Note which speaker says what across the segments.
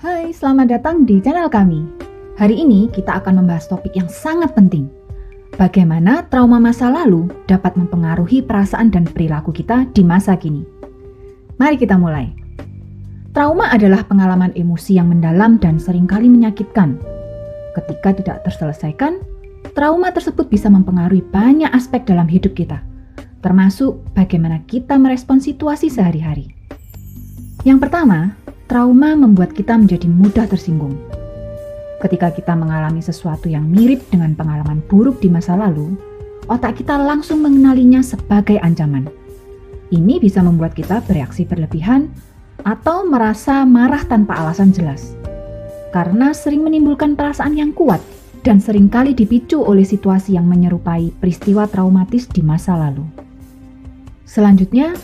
Speaker 1: Hai, selamat datang di channel kami. Hari ini kita akan membahas topik yang sangat penting. Bagaimana trauma masa lalu dapat mempengaruhi perasaan dan perilaku kita di masa kini. Mari kita mulai. Trauma adalah pengalaman emosi yang mendalam dan seringkali menyakitkan. Ketika tidak terselesaikan, trauma tersebut bisa mempengaruhi banyak aspek dalam hidup kita, termasuk bagaimana kita merespon situasi sehari-hari. Yang pertama, trauma membuat kita menjadi mudah tersinggung. Ketika kita mengalami sesuatu yang mirip dengan pengalaman buruk di masa lalu, otak kita langsung mengenalinya sebagai ancaman. Ini bisa membuat kita bereaksi berlebihan atau merasa marah tanpa alasan jelas, karena sering menimbulkan perasaan yang kuat dan seringkali dipicu oleh situasi yang menyerupai peristiwa traumatis di masa lalu. Selanjutnya,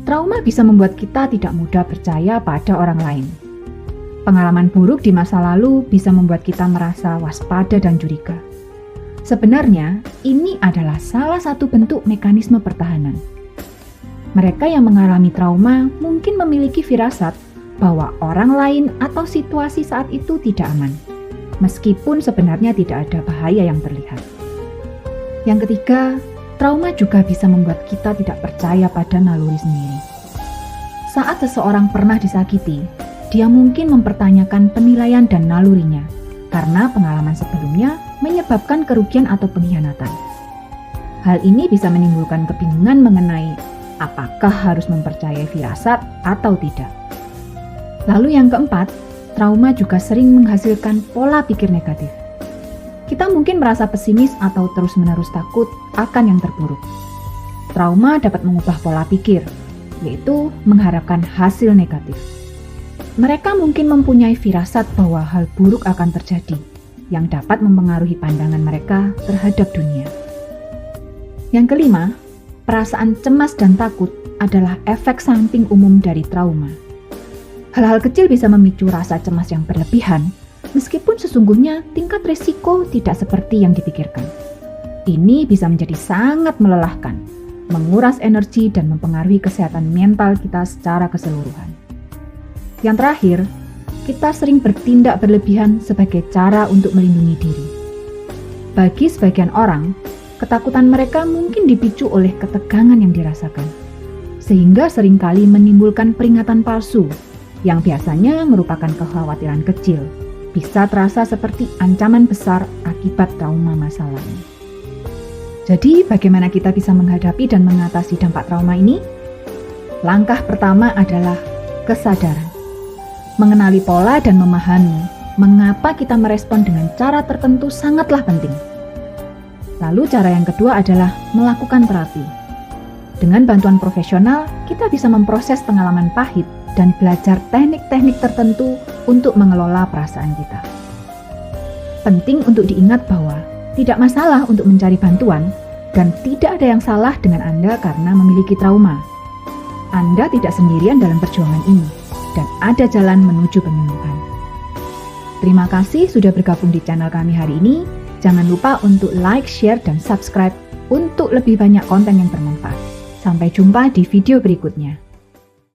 Speaker 1: trauma bisa membuat kita tidak mudah percaya pada orang lain. Pengalaman buruk di masa lalu bisa membuat kita merasa waspada dan curiga. Sebenarnya, ini adalah salah satu bentuk mekanisme pertahanan. Mereka yang mengalami trauma mungkin memiliki firasat bahwa orang lain atau situasi saat itu tidak aman, meskipun sebenarnya tidak ada bahaya yang terlihat. Yang ketiga, trauma juga bisa membuat kita tidak percaya pada naluri sendiri. Saat seseorang pernah disakiti, dia mungkin mempertanyakan penilaian dan nalurinya karena pengalaman sebelumnya menyebabkan kerugian atau pengkhianatan. Hal ini bisa menimbulkan kebingungan mengenai apakah harus mempercayai firasat atau tidak. Lalu yang keempat, trauma juga sering menghasilkan pola pikir negatif. Kita mungkin merasa pesimis atau terus-menerus takut akan yang terburuk. Trauma dapat mengubah pola pikir, yaitu mengharapkan hasil negatif. Mereka mungkin mempunyai firasat bahwa hal buruk akan terjadi, yang dapat mempengaruhi pandangan mereka terhadap dunia. Yang kelima, perasaan cemas dan takut adalah efek samping umum dari trauma. Hal-hal kecil bisa memicu rasa cemas yang berlebihan, meskipun sesungguhnya tingkat risiko tidak seperti yang dipikirkan. Ini bisa menjadi sangat melelahkan, menguras energi dan mempengaruhi kesehatan mental kita secara keseluruhan. Yang terakhir, kita sering bertindak berlebihan sebagai cara untuk melindungi diri. Bagi sebagian orang, ketakutan mereka mungkin dipicu oleh ketegangan yang dirasakan, sehingga seringkali menimbulkan peringatan palsu yang biasanya merupakan kekhawatiran kecil, bisa terasa seperti ancaman besar akibat trauma masa lalu. Jadi, bagaimana kita bisa menghadapi dan mengatasi dampak trauma ini? Langkah pertama adalah kesadaran. Mengenali pola dan memahami mengapa kita merespon dengan cara tertentu sangatlah penting. Lalu cara yang kedua adalah melakukan terapi. Dengan bantuan profesional, kita bisa memproses pengalaman pahit dan belajar teknik-teknik tertentu untuk mengelola perasaan kita. Penting untuk diingat bahwa tidak masalah untuk mencari bantuan dan tidak ada yang salah dengan Anda karena memiliki trauma. Anda tidak sendirian dalam perjuangan ini dan ada jalan menuju penyembuhan. Terima kasih sudah bergabung di channel kami hari ini. Jangan lupa untuk like, share, dan subscribe untuk lebih banyak konten yang bermanfaat. Sampai jumpa di video berikutnya.